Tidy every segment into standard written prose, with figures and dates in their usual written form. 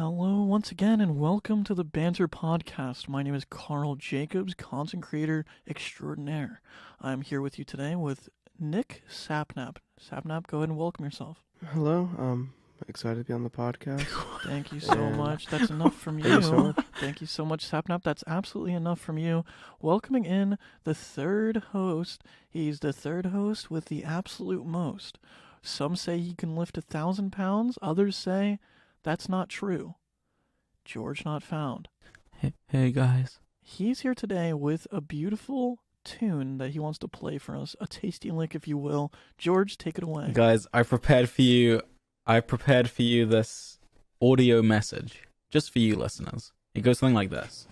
Hello once again and welcome to the Banter podcast. My name is Karl Jacobs, content creator extraordinaire. I'm here with you today with Nick Sapnap. Sapnap, go ahead and welcome yourself. Hello, excited to be on the podcast. Thank you so much. That's enough from you. Thank you so much. Thank you so much, Sapnap. That's absolutely enough from you. Welcoming in the third host. He's the third host with the absolute most. Some say he can lift 1,000 pounds. Others say that's not true. George Not Found. Hey guys. He's here today with a beautiful tune that he wants to play for us. A tasty lick, if you will. George, take it away. Guys, I prepared for you this audio message. Just for you listeners. It goes something like this.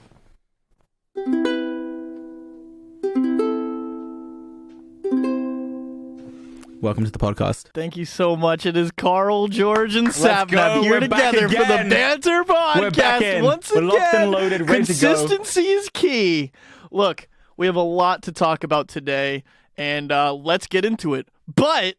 Welcome to the podcast. Thank you so much. It is Karl, George, and Sapnap here We're back together for the again. Banter podcast. We're back in. Once We're again, locked and loaded, ready to go. Consistency is key. Look, we have a lot to talk about today, and let's get into it. But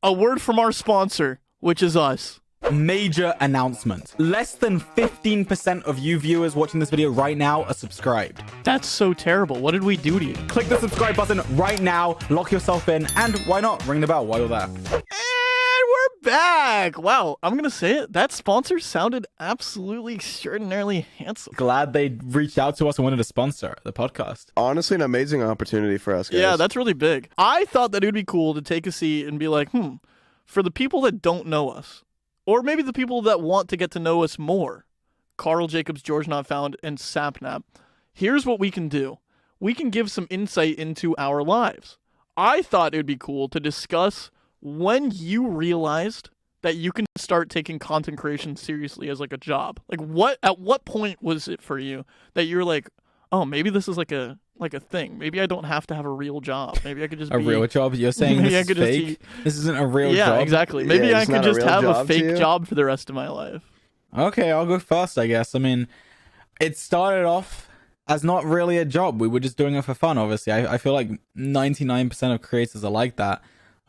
a word from our sponsor, which is us. Major announcement. Less than 15% of you viewers watching this video right now are subscribed. That's so terrible. What did we do to you? Click the subscribe button right now, lock yourself in, and why not ring the bell while you're there. And we're back. Wow, I'm going to say it. That sponsor sounded absolutely extraordinarily handsome. Glad they reached out to us and wanted to sponsor the podcast. Honestly, an amazing opportunity for us, guys. Yeah, that's really big. I thought that it would be cool to take a seat and be like, for the people that don't know us, or maybe the people that want to get to know us more, Karl Jacobs, George Not Found, and Sapnap, here's what we can do. We can give some insight into our lives. I thought it would be cool to discuss when you realized that you can start taking content creation seriously as like a job. Like at what point was it for you that you're like, oh, maybe this is like a thing. Maybe I don't have to have a real job. Maybe I could just A be real job? You're saying Maybe this I is could just fake? This isn't a real job? Yeah, exactly. Maybe Yeah, I it's could not a just real have a job to fake you? job for the rest of my life. Okay, I'll go first, I guess. I mean, it started off as not really a job. We were just doing it for fun, obviously. I feel like 99% of creators are like that.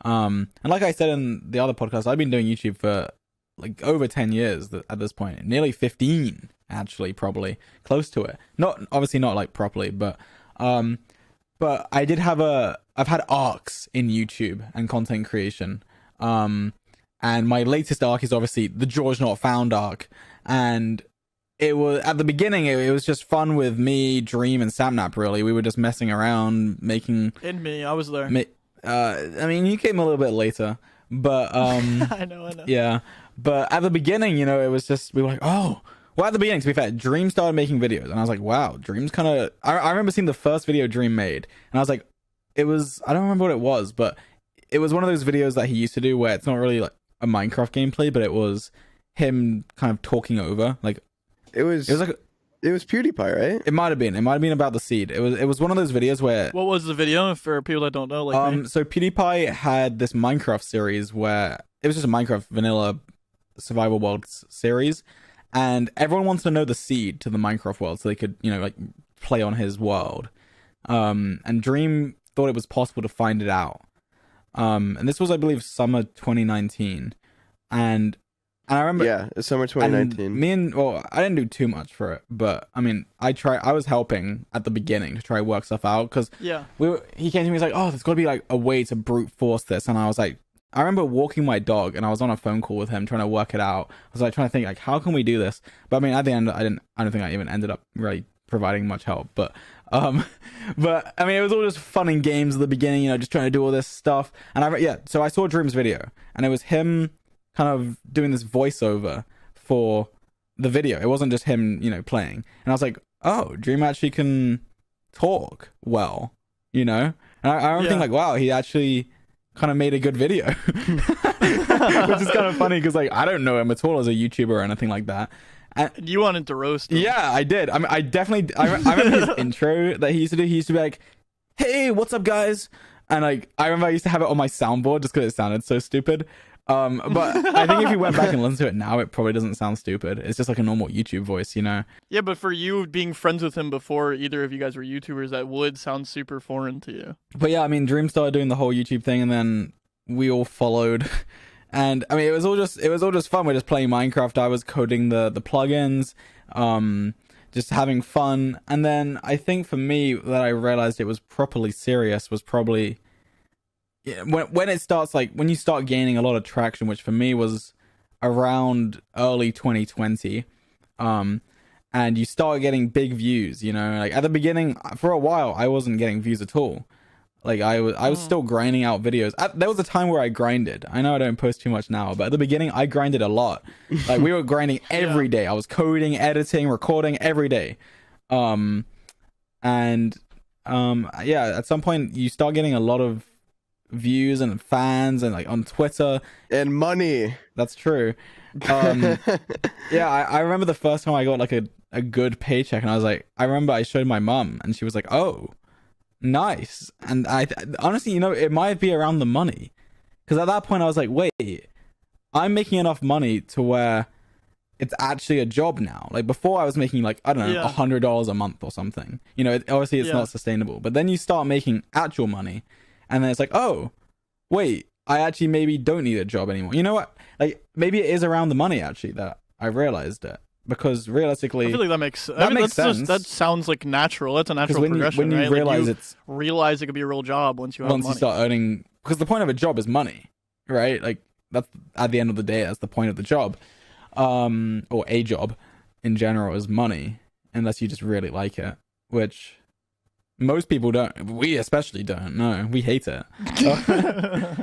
And like I said in the other podcast, I've been doing YouTube for like over 10 years at this point. Nearly 15, actually, probably. Close to it. Obviously not like properly, but I did have I've had arcs in YouTube and content creation. And my latest arc is obviously the George Not Found arc. And it was, at the beginning, it was just fun with me, Dream, and Sapnap, really. We were just messing around, making... And me, I was there. I mean, you came a little bit later, but... I know. Yeah. But at the beginning, it was just, we were like, oh... Well, at the beginning, to be fair, Dream started making videos, and I was like, wow, Dream's kind of... I remember seeing the first video Dream made, and I was like, I don't remember what it was, but it was one of those videos that he used to do where it's not really like a Minecraft gameplay, but it was him kind of talking over, like... It was PewDiePie, right? It might have been about the seed. It was one of those videos where... What was the video for people that don't know? Like me? So PewDiePie had this Minecraft series where it was just a Minecraft vanilla survival world series, and everyone wants to know the seed to the Minecraft world so they could, like play on his world. And Dream thought it was possible to find it out. And this was, I believe, summer 2019. And I remember... Yeah, it's summer 2019. I didn't do too much for it, but I mean, I was helping at the beginning to try to work stuff out, because he came to me, he's like, oh, there's got to be like a way to brute force this. And I was like, I remember walking my dog and I was on a phone call with him trying to work it out. I was like trying to think like, how can we do this? But I mean, at the end, I don't think I even ended up really providing much help, but I mean, it was all just fun and games at the beginning, just trying to do all this stuff. And so I saw Dream's video, and it was him kind of doing this voiceover for the video. It wasn't just him, playing. And I was like, oh, Dream actually can talk well, And I remember thinking like, wow, he actually kind of made a good video. Which is kind of funny because like I don't know him at all as a YouTuber or anything like that. And you wanted to roast him. Yeah, I did. I mean, I remember his intro that he used to do. He used to be like, hey, what's up, guys? And like, I remember I used to have it on my soundboard just because it sounded so stupid. But I think if you went back and listened to it now, it probably doesn't sound stupid. It's just like a normal YouTube voice, Yeah, but for you being friends with him before either of you guys were YouTubers, that would sound super foreign to you. But yeah, I mean, Dream started doing the whole YouTube thing, and then we all followed. And I mean, it was all just fun. We're just playing Minecraft. I was coding the plugins, just having fun. And then I think for me that I realized it was properly serious was probably when it starts, like when you start gaining a lot of traction, which for me was around early 2020. And you start getting big views, you know, like at the beginning for a while I wasn't getting views at all. Like I was still grinding out videos. There was a time where I grinded. I know I don't post too much now, but at the beginning I grinded a lot. Like we were grinding every day. I was coding, editing, recording every day. At some point you start getting a lot of views and fans and like on Twitter and money. That's true. I remember the first time I got like a good paycheck, and I remember I showed my mum and she was like, "Oh, nice." And I honestly, you know, it might be around the money, because at that point I was like, wait, I'm making enough money to where it's actually a job now. Like before I was making like, I don't know, $100 a month or something, you know. Obviously it's not sustainable, but then you start making actual money and then it's like, oh wait, I actually maybe don't need a job anymore. You know what, like maybe it is around the money actually that I realized it. Because realistically, I feel like that makes sense. That sounds like natural. That's a natural progression, when you right? realize realize it could be a real job once you have money. You start earning, because the point of a job is money, right? Like that's at the end of the day, that's the point of the job, or a job in general is money, unless you just really like it, which most people don't. We especially don't. No, we hate it.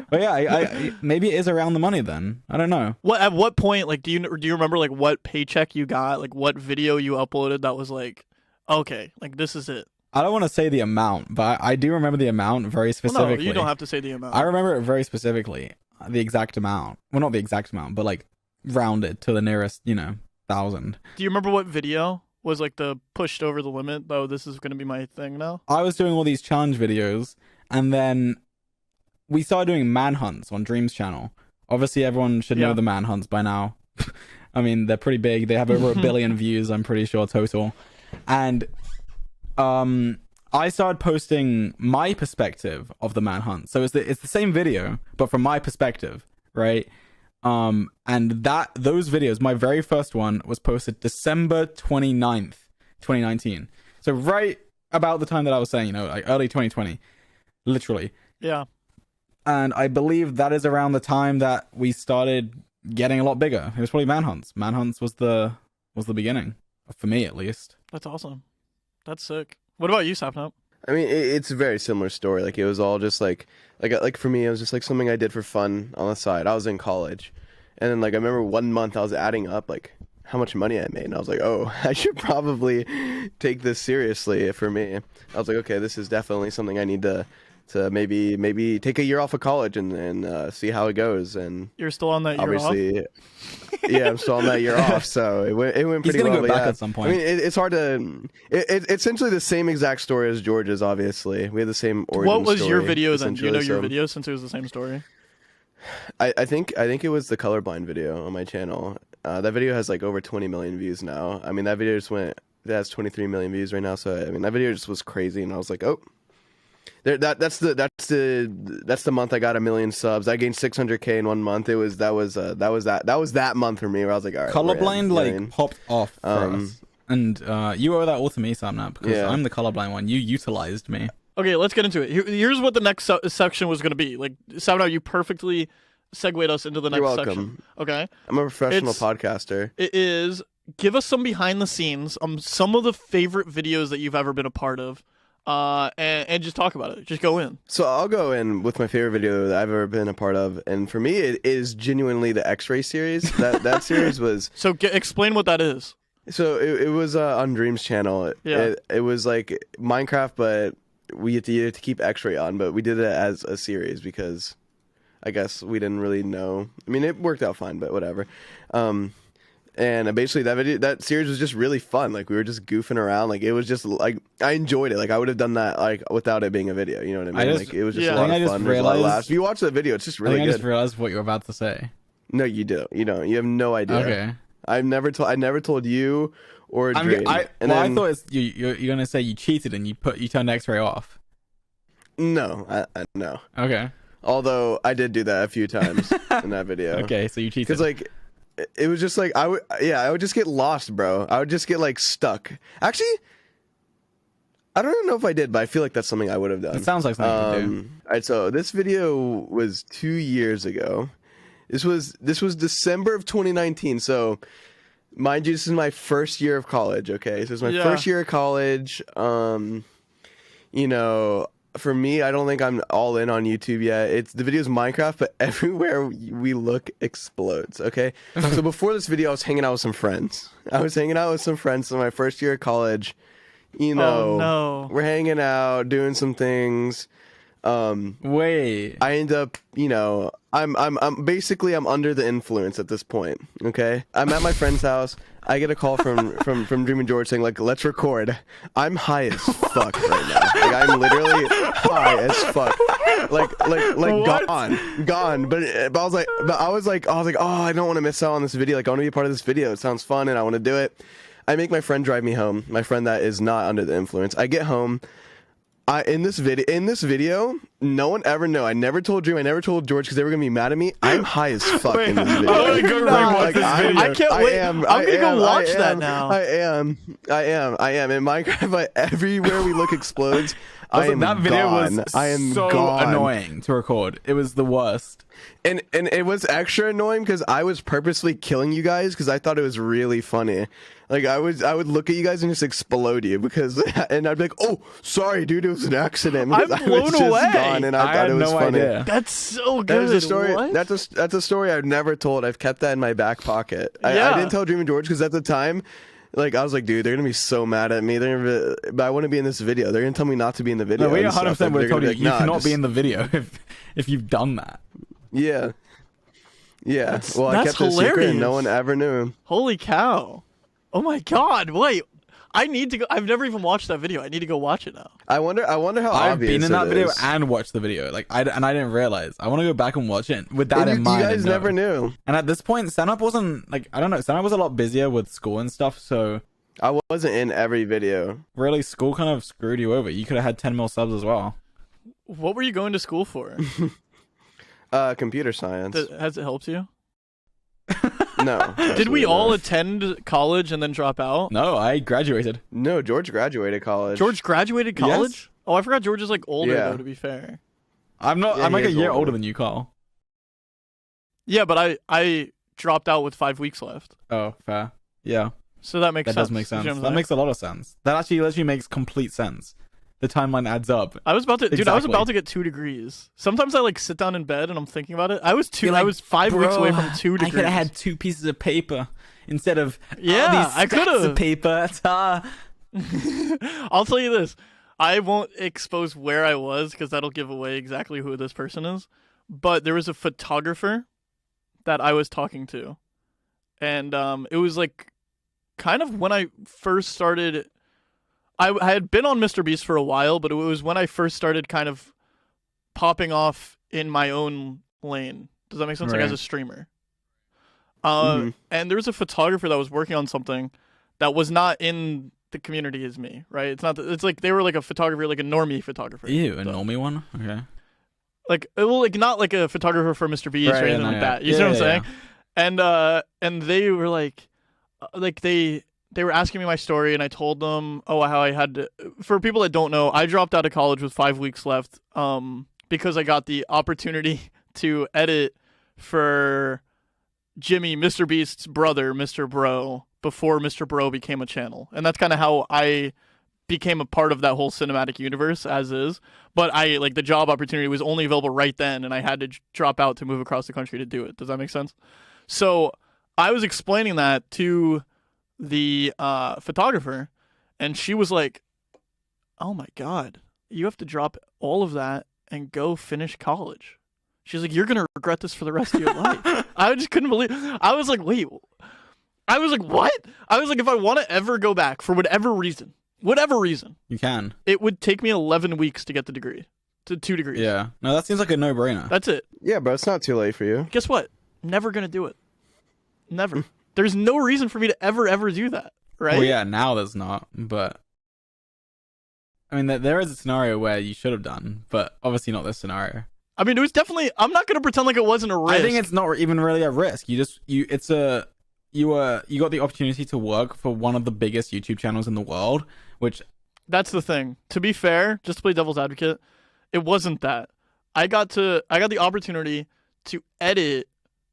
But yeah, I maybe it is around the money then. I don't know. At what point, like, do you remember like what paycheck you got, like what video you uploaded that was like, okay, like this is it? I don't want to say the amount, but I do remember the amount very specifically. Well, no, you don't have to say the amount. I remember it very specifically, the exact amount. Well, not the exact amount, but like rounded to the nearest, 1,000. Do you remember what video was like the pushed over the limit, though? This is going to be my thing now. I was doing all these challenge videos, and then we started doing manhunts on Dream's channel. Obviously, everyone should know the manhunts by now. I mean, they're pretty big. They have over 1 billion views, I'm pretty sure, total. And I started posting my perspective of the manhunt. So it's the same video, but from my perspective, right? And those videos, my very first one was posted December 29th, 2019. So right about the time that I was saying, like early 2020, literally. Yeah. And I believe that is around the time that we started getting a lot bigger. It was probably manhunts. Manhunts was the beginning, for me at least. That's awesome. That's sick. What about you, Sapnap? I mean, it's a very similar story. Like it was all just like for me, it was just like something I did for fun on the side. I was in college, and then like I remember one month I was adding up like how much money I made, and I was like, oh, I should probably take this seriously. For me, I was like, okay, this is definitely something I need to maybe take a year off of college and see how it goes. And you're still on that year off? Yeah, I'm still on that year off, so it went pretty well. He's gonna go back at some point. I mean, it's hard to. It's essentially the same exact story as George's. Obviously, we had the same origin story. What was your video then? Do you know your video since it was the same story? I think it was the colorblind video on my channel. That video has like over 20 million views now. I mean, that video just went. That has 23 million views right now. So I mean, that video just was crazy, and I was like, oh. That's the month I got 1 million subs. I gained 600K in 1 month. That was that month for me where I was like, all right. Colorblind like popped off for us. And you owe that all to me, Sapnap, because I'm the colorblind one. You utilized me. Okay, let's get into it. Here's what the next section was going to be. Like, Sapnap, you perfectly segued us into the next section. Okay. I'm a professional podcaster. It is, give us some behind the scenes, some of the favorite videos that you've ever been a part of. And just talk about it. Just go in. So I'll go in with my favorite video that I've ever been a part of, and for me, it is genuinely the X-Ray series. That series was. So explain what that is. So it was on Dream's channel. Yeah. It was like Minecraft, but you had to keep X-Ray on, but we did it as a series because I guess we didn't really know. I mean, it worked out fine, but whatever. And basically that series was just really fun. Like we were just goofing around. Like it was just like I enjoyed it. Like I would have done that like without it being a video. You know what I mean? Like it was just a lot of fun. There's a lot of laughs. If you watch the video, it's just really good. I just realized what you were about to say. No, you don't. You don't. You have no idea. Okay. I never told you or Dream. I thought it's you're gonna say you cheated and you turned X-Ray off. No, no. Okay. Although I did do that a few times in that video. Okay, so you cheated. Because like, it was just like I would just get lost, bro. I would just get like stuck. Actually, I don't even know if I did, but I feel like that's something I would have done. It sounds like something you do. All right, so this video was 2 years ago. This was December of 2019. So, mind you, this is my first year of college. Okay, so it's my first year of college. You know, for me, I don't think I'm all in on YouTube yet. The video's Minecraft, but everywhere we look explodes. Okay, so before this video, I was hanging out with some friends. So my first year of college. You know, we're hanging out, doing some things. Wait. I end up, you know, I'm basically I'm under the influence at this point. Okay, I'm at my friend's house. I get a call from Dreaming George saying like, let's record. I'm high as fuck right now. Like I'm literally high as fuck. Like gone. But I was like, oh, I don't want to miss out on this video. Like I want to be a part of this video. It sounds fun, and I want to do it. I make my friend drive me home. My friend that is not under the influence. I get home. In this video, no one ever know. I never told Dream. I never told George because they were gonna be mad at me. I'm high as fuck in this video. I'm gonna go rewatch this video. I can't wait. I'm gonna go watch that now. I am. In Minecraft, like, everywhere we look explodes. That video gone. was I am so gone. annoying to record. It was the worst. And it was extra annoying because I was purposely killing you guys because I thought it was really funny. Like I would look at you guys and just explode you and I'd be like, oh, sorry, dude, it was an accident. I'm blown away. Gone and I thought it was funny. Idea. That's so good. That is a story. What? That's a story I've never told. I've kept that in my back pocket. I didn't tell Dream and George because at the time, like I was like, dude, they're gonna be so mad at me. But I want to be in this video. They're gonna tell me not to be in the video. No, we 100% would have told you like, you cannot be in the video if you've done that. Yeah. That's I kept hilarious. it secret and no one ever knew. Holy cow. Oh my god, wait. I need to go. I've never even watched that video. I need to go watch it now. I wonder how I've obvious been in that it video is. and watched the video. Like I didn't realize. I want to go back and watch it with that in mind. You guys never knew. And at this point, Sapnap wasn't like, I don't know. Sapnap was a lot busier with school and stuff. So I wasn't in every video. really, school kind of screwed you over. You could have had 10 mil subs as well. What were you going to school for? Computer science. Has it helped you? No. Did we all attend college and then drop out? No, I graduated. No, George graduated college. George graduated college? Yes. Oh, I forgot George is like older Yeah. though, to be fair. I'm not. Yeah, I'm like he a is year older. older than you, Karl. Yeah, but I dropped out with 5 weeks left. Oh, fair. Yeah, So that makes that sense. does make You sense. see what I'm That saying? makes a lot of sense. That actually literally makes complete sense. The timeline adds up. I was about to, dude. I was Exactly. about to get 2 degrees. Sometimes I like sit down in bed and I'm thinking about it. I was You're like, I was 5 weeks away from 2 I degrees. could have had 2 pieces of paper instead of Yeah, these I stacks could've. of paper. I'll tell you this. I won't expose where I was because that'll give away exactly who this person is. But there was a photographer that I was talking to, and it was like kind of when I first started. I had been on MrBeast for a while, but it was when I first started kind of popping off in my own lane. Does that make sense? Like as Right. a streamer. Mhm. And there was a photographer that was working on something that was not in the community as me, right? It's not. It's like they were like a photographer, like a normie photographer. Ew, a So, normie one. Okay. like well, like not like a photographer for MrBeast Right, or anything no, like yeah. that. You see Yeah, what I'm yeah, saying? And they were like they were asking me my story, and I told them, how I had to. For people that don't know, I dropped out of college with 5 weeks left, because I got the opportunity to edit for Jimmy, MrBeast's brother, Mr. Bro, before Mr. Bro became a channel, and that's kind of how I became a part of that whole cinematic universe as is. But I like the job opportunity was only available right then, and I had to drop out to move across the country to do it. Does that make sense? So I was explaining that to the photographer, and she was like, "Oh my god, you have to drop all of that and go finish college." She's like, "You're gonna regret this for the rest of your life." I just couldn't believe. I was like, "Wait." I was like, "What?" I was like, "If I want to ever go back for whatever reason, You can. it would take me 11 weeks to get the degree, to 2 degrees. Yeah. No, that seems like a no-brainer. That's it. Yeah, bro, it's not too late for you. Guess what? Never gonna do it. Never. There's no reason for me to ever do that, right? Well, yeah, now there's not, but I mean, there is a scenario where you should have done, but obviously not this scenario. I mean, it was definitely. I'm not gonna pretend like it wasn't a risk. I think it's not even really a risk. You got the opportunity to work for one of the biggest YouTube channels in the world, which that's the thing. To be fair, just to play devil's advocate, it wasn't that. I got the opportunity to edit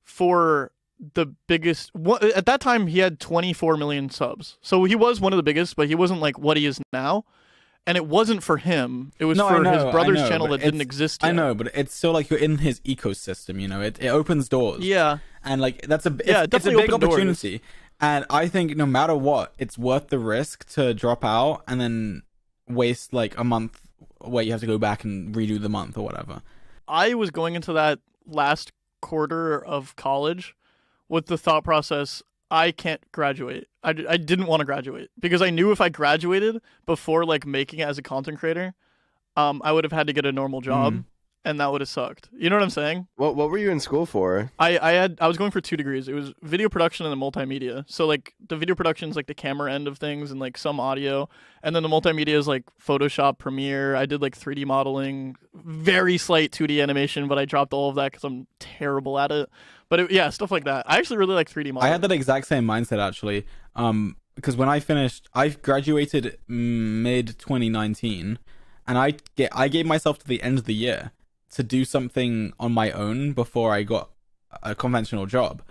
for the biggest. At that time, he had 24 million subs, so he was one of the biggest, but he wasn't like what he is now. And it wasn't for him. It was for his brother's channel that didn't exist yet. I know, but it's still like you're in his ecosystem, you know? It opens doors. Yeah. And like it's a big opportunity. Doors. And I think no matter what, it's worth the risk to drop out and then waste like a month where you have to go back and redo the month or whatever. I was going into that last quarter of college with the thought process, I can't graduate. I didn't want to graduate because I knew if I graduated before like making it as a content creator, I would have had to get a normal job, and that would have sucked. You know what I'm saying? What were you in school for? I was going for 2 degrees. It was video production and then multimedia. So like the video production is like the camera end of things and like some audio, and then the multimedia is like Photoshop, Premiere. I did like 3D modeling, very slight 2D animation, but I dropped all of that because I'm terrible at it. But yeah, stuff like that. I actually really like 3D modeling. I had that exact same mindset actually, because when I graduated mid 2019, and I gave myself to the end of the year to do something on my own before I got a conventional job.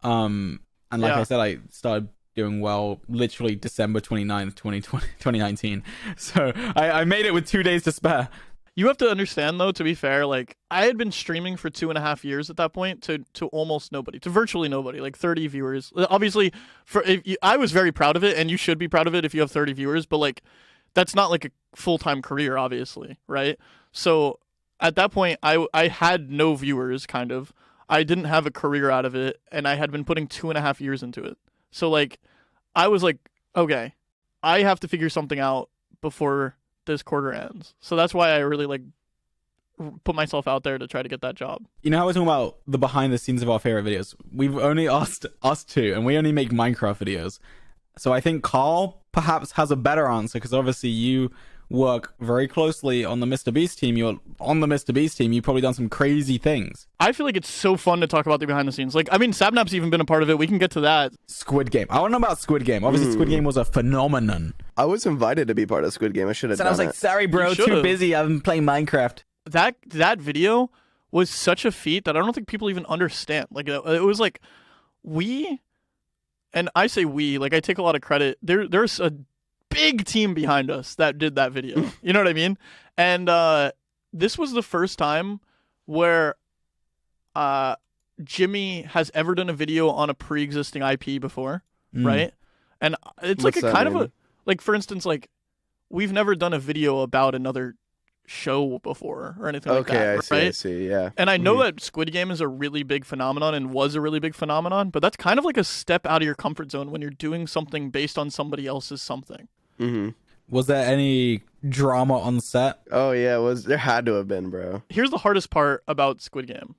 And like I said, I started doing well literally December 29th, 2019. So I made it with 2 days to spare. You have to understand, though, to be fair, like, I had been streaming for 2.5 years at that point to almost nobody, to virtually nobody, like 30 viewers. Obviously, I was very proud of it, and you should be proud of it if you have 30 viewers, but, like, that's not, like, a full-time career, obviously, right? So, at that point, I had no viewers, kind of. I didn't have a career out of it, and I had been putting 2.5 years into it. So, like, I was like, okay, I have to figure something out before this quarter ends. So that's why I really like put myself out there to try to get that job. You know how we're talking about the behind the scenes of our favorite videos? We've only asked us two, and we only make Minecraft videos. So I think Karl perhaps has a better answer, because obviously you work very closely on the MrBeast team. You're on the MrBeast team. You've probably done some crazy things. I feel like it's so fun to talk about the behind the scenes. Like, I mean, Sapnap's even been a part of it. We can get to that. Squid Game. I want to know about Squid Game. Obviously, Squid Game was a phenomenon. I was invited to be part of Squid Game. I should have done it. I was like, sorry, bro, too busy. I've been playing Minecraft. That video was such a feat that I don't think people even understand. Like, it was like, and I say we, like, I take a lot of credit. There's a big team behind us that did that video. You know what I mean? And this was the first time where Jimmy has ever done a video on a pre-existing IP before, right? And it's What's like a kind of a, like, for instance, like, we've never done a video about another show before or anything like that, I see, yeah. And I know that Squid Game is a really big phenomenon and was a really big phenomenon, but that's kind of like a step out of your comfort zone when you're doing something based on somebody else's something. Was there any drama on set? Oh yeah, there had to have been, bro. Here's the hardest part about Squid Game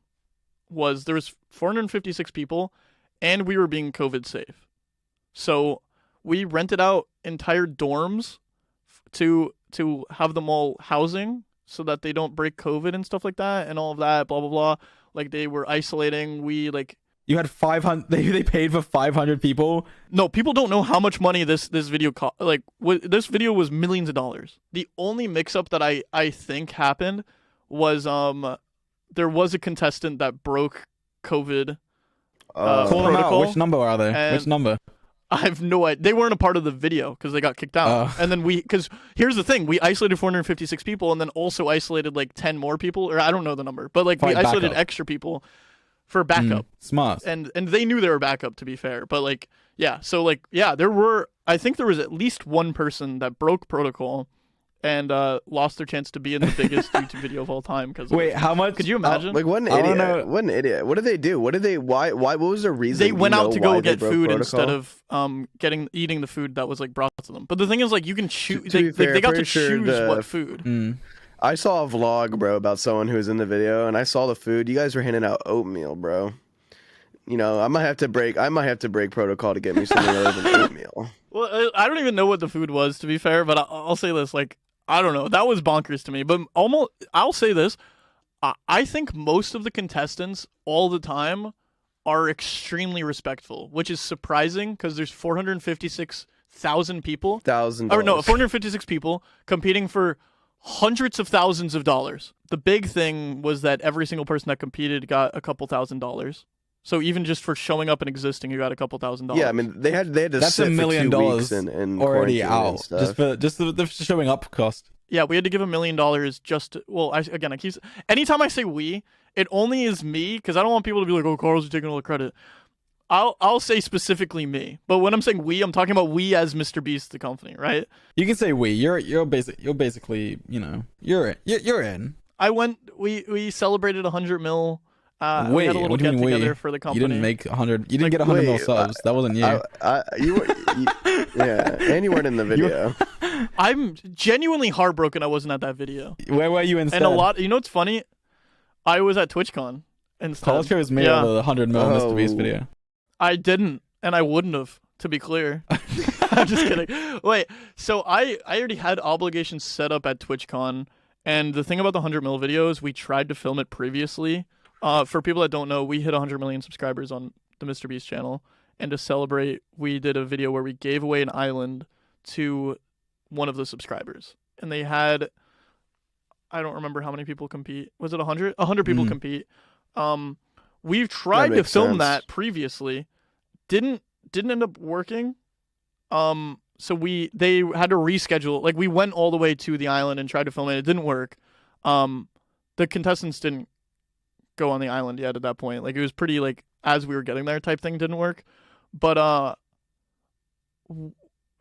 was there was 456 people and we were being COVID safe. So we rented out entire dorms to have them all housing so that they don't break COVID and stuff like that and all of that, blah, blah, blah. Like, they were isolating. You had 500. They paid for 500 people. No, people don't know how much money this video cost. Like, this video was millions of dollars. The only mix-up that I think happened was there was a contestant that broke COVID. Call them out. Which number are they? Which number? I have no idea. They weren't a part of the video because they got kicked out. And then because here's the thing, we isolated 456 people and then also isolated like 10 more people, or I don't know the number, but like we isolated extra people for backup. Smart. And they knew they were backup, to be fair. But like, yeah. So like, yeah, I think there was at least one person that broke protocol and lost their chance to be in the biggest YouTube video of all time. Wait, how much? Could you imagine? Like, what an idiot. What an idiot. What did they do? Why, what was the reason? They went out to go get food instead of eating the food that was like brought to them. But the thing is, like, you can choose, they got to choose what food. I saw a vlog, bro, about someone who was in the video, and I saw the food. You guys were handing out oatmeal, bro. You know, I might have to break protocol to get me something other than oatmeal. Well, I don't even know what the food was, to be fair, but I'll say this, like, I don't know. That was bonkers to me. But I'll say this. I think most of the contestants all the time are extremely respectful, which is surprising because there's 456,000 people. Or no, 456 people competing for hundreds of thousands of dollars. The big thing was that every single person that competed got a couple $1,000s. So even just for showing up and existing, you got a couple $1,000s. Yeah, I mean they had to That's sit $1 million for 2 weeks in already quarantine out and stuff. just for the showing up cost. Yeah, we had to give $1 million just to, well, I keep, anytime I say we, it only is me because I don't want people to be like, oh, Karl's taking all the credit. I'll say specifically me, but when I'm saying we, I'm talking about we as MrBeast the company, right? You can say we. You're basically, you know, you're in. We celebrated 100 mil. We had a little get together for the company. You didn't make 100. You didn't get 100 mil subs. That wasn't you. Yeah, and you weren't in the video. I'm genuinely heartbroken I wasn't at that video. Where were you instead? And you know what's funny? I was at TwitchCon instead. Karl chose me over the 100 mil MrBeast video. I didn't, and I wouldn't have, to be clear. I'm just kidding. Wait, so I already had obligations set up at TwitchCon, and the thing about the 100 mil videos, we tried to film it previously. For people that don't know, we hit 100 million subscribers on the MrBeast channel, and to celebrate, we did a video where we gave away an island to one of the subscribers, and they had, I don't remember how many people compete. Was it 100? 100 people compete. We've tried to film that previously, didn't end up working. So they had to reschedule. Like we went all the way to the island and tried to film it. It didn't work. The contestants didn't go on the island yet at that point. Like it was pretty like as we were getting there type thing, didn't work. But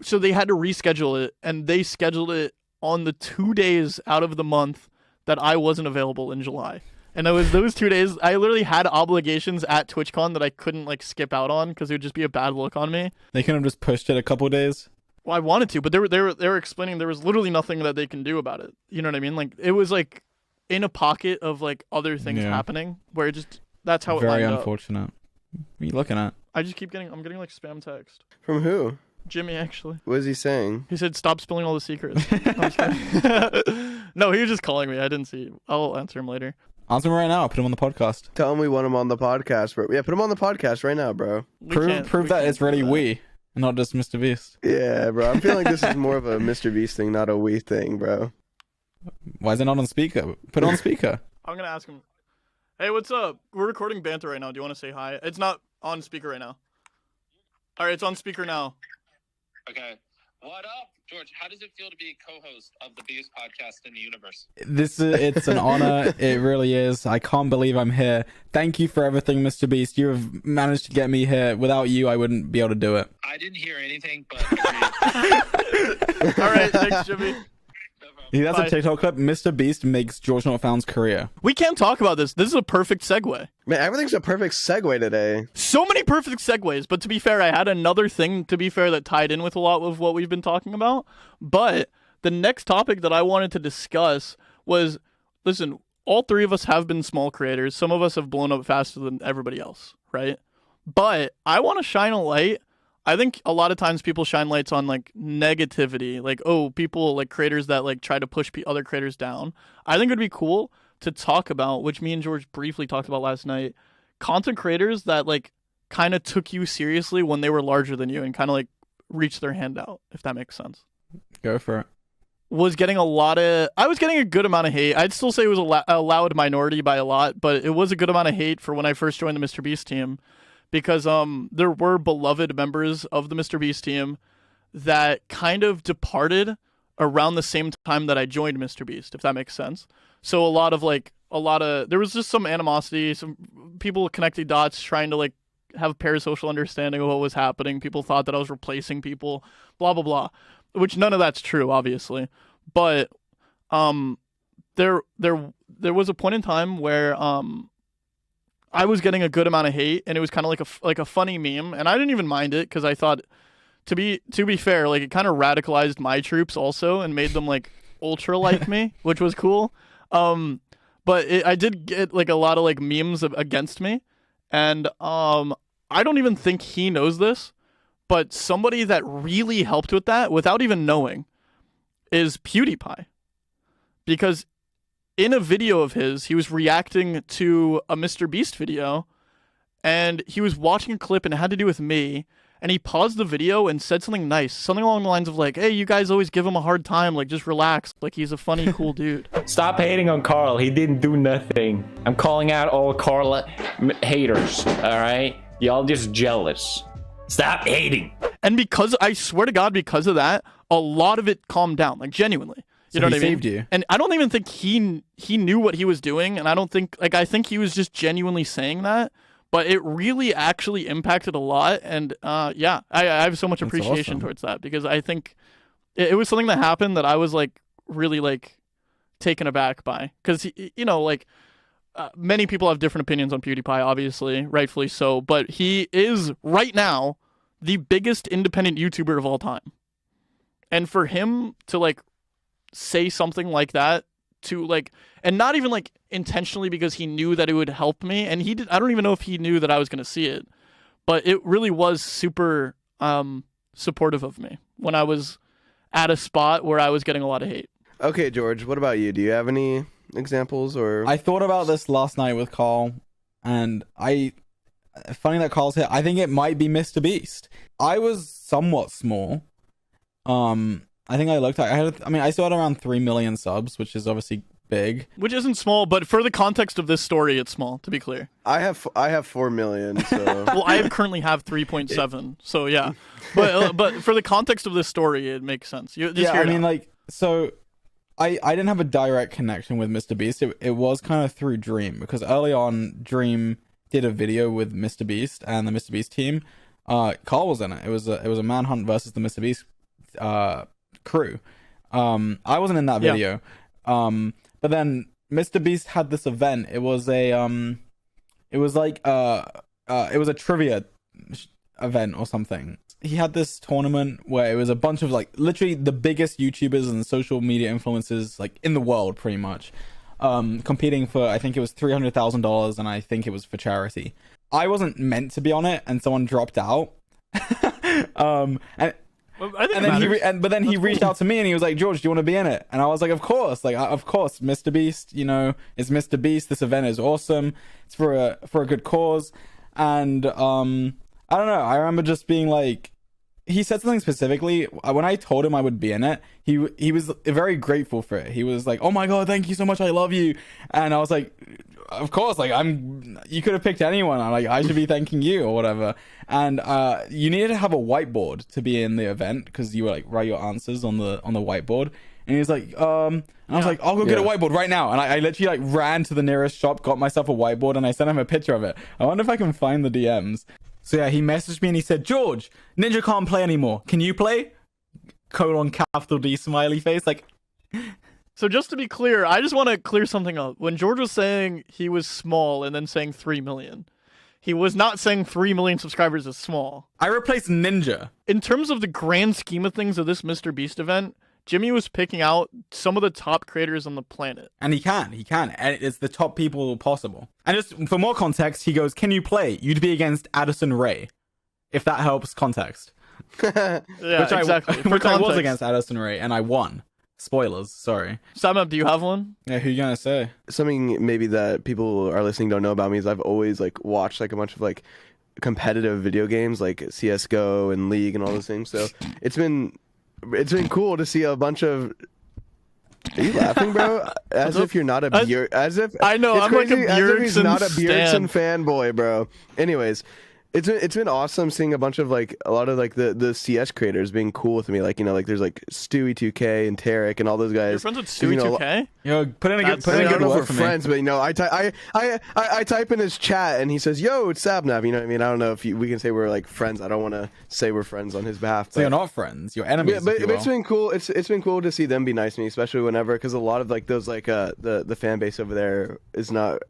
so they had to reschedule it, and they scheduled it on the 2 days out of the month that I wasn't available in July. And it was those 2 days I literally had obligations at TwitchCon that I couldn't like skip out on because it would just be a bad look on me. They could have just pushed it a couple days. Well, I wanted to, but they were explaining there was literally nothing that they can do about it. You know what I mean? Like it was like in a pocket of like other things happening where it just that's how it lined up. Very unfortunate. What are you looking at? I'm getting like spam text. From who? Jimmy, actually. What is he saying? He said, stop spilling all the secrets. No, he was just calling me. I didn't see. I'll answer him later. Answer him right now. Put him on the podcast. Tell him we want him on the podcast, bro. Yeah, put him on the podcast right now, bro. Prove that it's really we, and not just MrBeast. Yeah, bro. I'm feeling this is more of a MrBeast thing, not a we thing, bro. Why is it not on speaker? Put it on speaker. I'm going to ask him. Hey, what's up? We're recording Banter right now. Do you want to say hi? It's not on speaker right now. All right, it's on speaker now. Okay. What up, George? How does it feel to be co-host of the biggest podcast in the universe? It's an honor. It really is. I can't believe I'm here. Thank you for everything, MrBeast. You have managed to get me here. Without you, I wouldn't be able to do it. I didn't hear anything, but all right, thanks, Jimmy. That's a TikTok clip. MrBeast makes George Not Found's career. We can't talk about this. This is a perfect segue. Man, everything's a perfect segue today. So many perfect segues. But to be fair, I had another thing, to be fair, that tied in with a lot of what we've been talking about. But the next topic that I wanted to discuss was, listen, all three of us have been small creators. Some of us have blown up faster than everybody else, right? But I want to shine a light. I think a lot of times people shine lights on like negativity, like, oh, people like creators that like try to push other creators down. I think it'd be cool to talk about, which me and George briefly talked about last night, content creators that like kind of took you seriously when they were larger than you and kind of like reached their hand out, if that makes sense. Go for it. I was getting a good amount of hate. I'd still say it was a loud minority by a lot, but it was a good amount of hate for when I first joined the MrBeast team. Because there were beloved members of the MrBeast team that kind of departed around the same time that I joined MrBeast, if that makes sense. So there was just some animosity, some people connecting dots, trying to like have a parasocial understanding of what was happening. People thought that I was replacing people, blah, blah, blah, which none of that's true, obviously. But there was a point in time where I was getting a good amount of hate, and it was kind of like a funny meme, and I didn't even mind it because I thought, to be fair, like it kind of radicalized my troops also and made them like ultra like me, which was cool. But I did get like a lot of like memes against me, and I don't even think he knows this, but somebody that really helped with that without even knowing is PewDiePie, because in a video of his, he was reacting to a MrBeast video, and he was watching a clip, and it had to do with me. And he paused the video and said something nice, something along the lines of like, "Hey, you guys always give him a hard time. Like, just relax. Like, he's a funny, cool dude." Stop hating on Karl. He didn't do nothing. I'm calling out all Karl haters. All right, y'all just jealous. Stop hating. And because I swear to God, because of that, a lot of it calmed down. Like, genuinely. You know what I mean? Saved you. And I don't even think he knew what he was doing. And I don't think I think he was just genuinely saying that. But it really actually impacted a lot, and I have so much appreciation towards that, because I think it was something that happened that I was like really like taken aback by, because many people have different opinions on PewDiePie, obviously, rightfully so, but he is right now the biggest independent YouTuber of all time, and for him to like say something like that, to like, and not even like intentionally because he knew that it would help me, and I don't even know if he knew that I was going to see it, but it really was super supportive of me when I was at a spot where I was getting a lot of hate. Okay, George, what about you? Do you have any examples? Or I thought about this last night with Karl, and funny that Karl's here. I think it might be MrBeast. I was somewhat small. I think I looked at, I still had around 3 million subs, which is obviously big. Which isn't small, but for the context of this story, it's small, to be clear. I have 4 million, so. Well, I currently have 3.7, so yeah. But for the context of this story, it makes sense. I didn't have a direct connection with MrBeast. It was kind of through Dream, because early on, Dream did a video with MrBeast and the MrBeast team. Karl was in it. It was a manhunt versus the MrBeast crew. I wasn't in that video. But then MrBeast had this event. It was a trivia event or something. He had this tournament where it was a bunch of like literally the biggest YouTubers and social media influencers like in the world, pretty much, competing for, I think it was $300,000, and I think it was for charity. I wasn't meant to be on it, and someone dropped out. But then he reached out to me and he was like, "George, do you want to be in it?" And I was like, "Of course, of course, MrBeast. It's MrBeast. This event is awesome. It's for a good cause." And I don't know. I remember just being like, he said something specifically when I told him I would be in it. He was very grateful for it. He was like, "Oh my God, thank you so much. I love you." And I was like, "Of course, you could have picked anyone. I should be thanking you or whatever." And you needed to have a whiteboard to be in the event, because you were like write your answers on the whiteboard. And he was like, and I was like, "I'll go get a whiteboard right now." And I literally like ran to the nearest shop, got myself a whiteboard, and I sent him a picture of it. I wonder if I can find the DMs. So yeah, he messaged me and he said, "George, Ninja can't play anymore. Can you play?" Capital D smiley face. Like. So just to be clear, I just want to clear something up. When George was saying he was small and then saying 3 million, he was not saying 3 million subscribers is small. I replaced Ninja. In terms of the grand scheme of things of this MrBeast event, Jimmy was picking out some of the top creators on the planet. And he can. And it's the top people possible. And just for more context, he goes, "Can you play? You'd be against Addison Rae." If that helps context. Yeah, exactly. Which I was against Addison Rae, and I won. Spoilers, sorry. Sapnap, do you have one? Yeah, who you gonna say? Something maybe that people are listening don't know about me is I've always like watched like a bunch of like competitive video games like CS:GO and League and all those things. So it's been cool to see a bunch of. Are you laughing, bro? As if you're not a Bjerg. As if I know I'm like a Bjergsen as if he's not a stan. Bjergsen fanboy, bro. Anyways. It's been awesome seeing a bunch of like a lot of like the CS creators being cool with me, like like there's like Stewie2K and Tarek and all those guys. You're friends with Stewie2K? Put in a good I don't know word if for we're me. friends, but I type in his chat and he says, "Yo, it's Sapnap." You know what I mean? I don't know if we can say we're like friends. I don't want to say we're friends on his behalf. So you're not friends. You're enemies. Yeah, but it's been cool. It's been cool to see them be nice to me, especially whenever, because a lot of like those like the fan base over there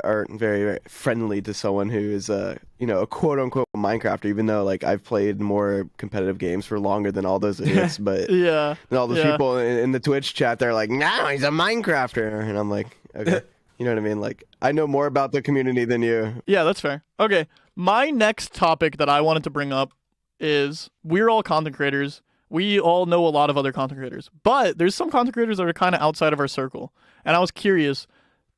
aren't very, very friendly to someone who is a quote unquote Minecrafter, even though like I've played more competitive games for longer than all those idiots. But yeah, and all those people in the Twitch chat, they're like, "No, he's a Minecrafter," and I'm like, okay. You know what I mean? Like, I know more about the community than you. Yeah, that's fair. Okay, my next topic that I wanted to bring up is we're all content creators. We all know a lot of other content creators, but there's some content creators that are kind of outside of our circle. And I was curious,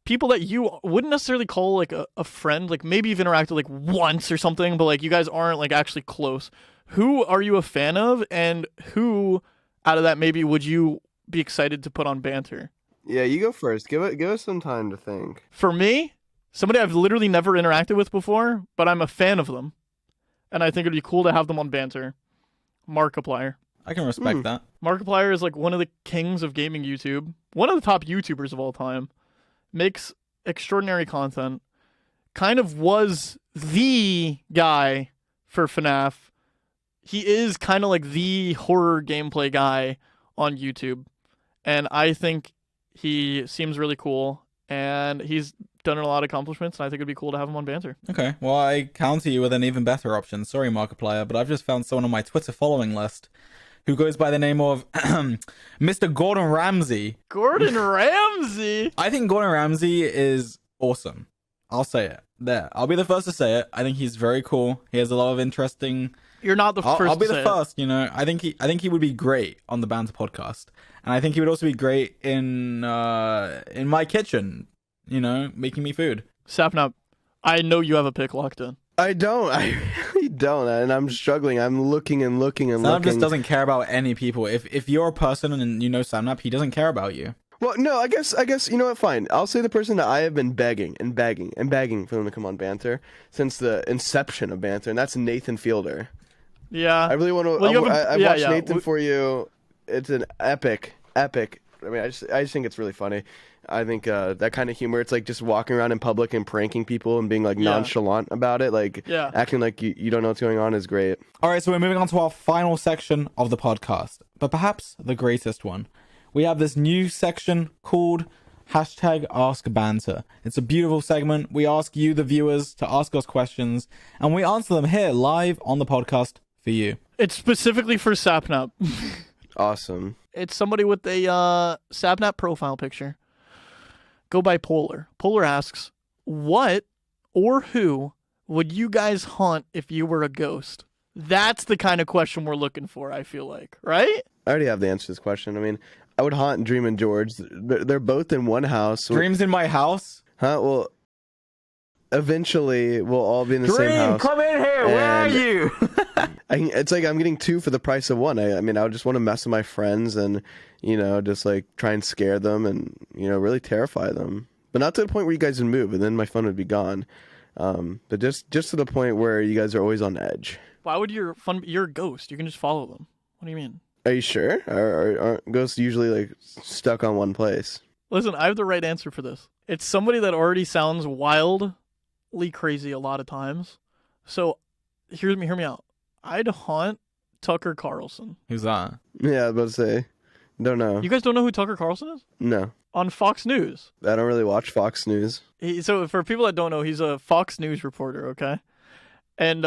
people that you wouldn't necessarily call like a friend, like maybe you've interacted like once or something, but like you guys aren't like actually close. Who are you a fan of, and who out of that maybe would you be excited to put on Banter? Yeah, you go first. Give us some time to think. For me, somebody I've literally never interacted with before, but I'm a fan of them, and I think it'd be cool to have them on Banter. Markiplier. I can respect that. Markiplier is like one of the kings of gaming YouTube, one of the top YouTubers of all time, makes extraordinary content, kind of was the guy for FNAF. He is kind of like the horror gameplay guy on YouTube, and I think he seems really cool, and he's done a lot of accomplishments, and I think it'd be cool to have him on Banter. Okay, well, I counter you with an even better option. Sorry, Markiplier, but I've just found someone on my Twitter following list who goes by the name of Mr. Gordon Ramsay. Gordon Ramsay? I think Gordon Ramsay is awesome. I'll say it. There. I'll be the first to say it. I think he's very cool. He has a lot of interesting... You're not the first I'll be to the say first, you know. I think he would be great on the Banter podcast. And I think he would also be great in my kitchen, you know, making me food. Sapnap, I know you have a pick locked in. I don't. I really don't, and I'm struggling. I'm looking and looking and Sam looking. just doesn't care about any people. If you're a person and you know Sapnap, he doesn't care about you. Well, no, I guess you know what? Fine, I'll say the person that I have been begging for them to come on Banter since the inception of Banter, and that's Nathan Fielder. Yeah, I really want to. Well, I've watched Nathan for you. It's an epic. I mean, I just think it's really funny. I think that kind of humor, it's like just walking around in public and pranking people and being like nonchalant about it, like acting like you don't know what's going on is great. All right, so we're moving on to our final section of the podcast, but perhaps the greatest one. We have this new section called #AskBanter. It's a beautiful segment. We ask you, the viewers, to ask us questions, and we answer them here live on the podcast for you. It's specifically for Sapnap. Awesome. It's somebody with a Sapnap profile picture. Go by Polar. Polar asks, what or who would you guys haunt if you were a ghost? That's the kind of question we're looking for, I feel like, right? I already have the answer to this question. I mean, I would haunt Dream and George. They're both in one house. Dream's in my house? Huh? Well, eventually we'll all be in the same house. Come in here. Where are you? It's like I'm getting two for the price of one. I mean, I would just want to mess with my friends and, you know, just like try and scare them and, you know, really terrify them. But not to the point where you guys would move and then my fun would be gone. But just to the point where you guys are always on edge. Why would your fun? You're a ghost. You can just follow them. What do you mean? Are you sure? Aren't ghosts usually like stuck on one place? Listen, I have the right answer for this. It's somebody that already sounds wildly crazy a lot of times. So hear me out. I'd haunt Tucker Carlson. Who's that? Yeah, I was about to say. Don't know. You guys don't know who Tucker Carlson is? No. On Fox News. I don't really watch Fox News. So for people that don't know, he's a Fox News reporter, okay? And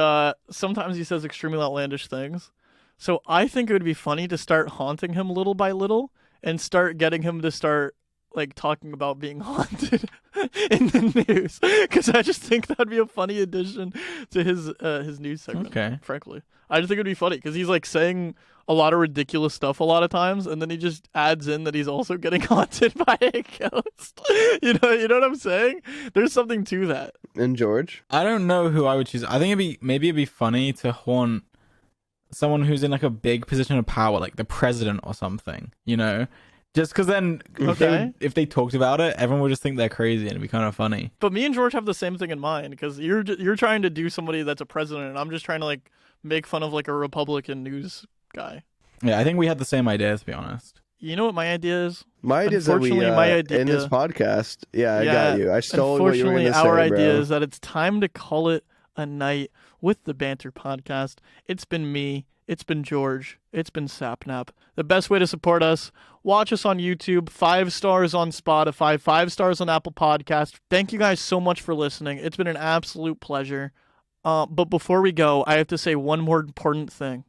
sometimes he says extremely outlandish things. So I think it would be funny to start haunting him little by little and start getting him to start like talking about being haunted in the news, because I just think that'd be a funny addition to his news segment. Okay. Frankly, I just think it'd be funny because he's like saying a lot of ridiculous stuff a lot of times, and then he just adds in that he's also getting haunted by a ghost. You know what I'm saying? There's something to that. And George? I don't know who I would choose. I think it'd be funny to haunt someone who's in like a big position of power, like the president or something, you know? Just because then if they talked about it, everyone would just think they're crazy and it'd be kind of funny. But me and George have the same thing in mind, because you're trying to do somebody that's a president, and I'm just trying to like make fun of like a Republican news guy. Yeah, I think we had the same idea, to be honest. You know what my idea is? My idea is that we, in this podcast, I got you. I stole what you were going to say, our idea bro. is that it's time to call it a night with the Banter podcast. It's been me. It's been George. It's been Sapnap. The best way to support us, watch us on YouTube, 5 stars on Spotify, 5 stars on Apple Podcast. Thank you guys so much for listening. It's been an absolute pleasure. But before we go, I have to say one more important thing.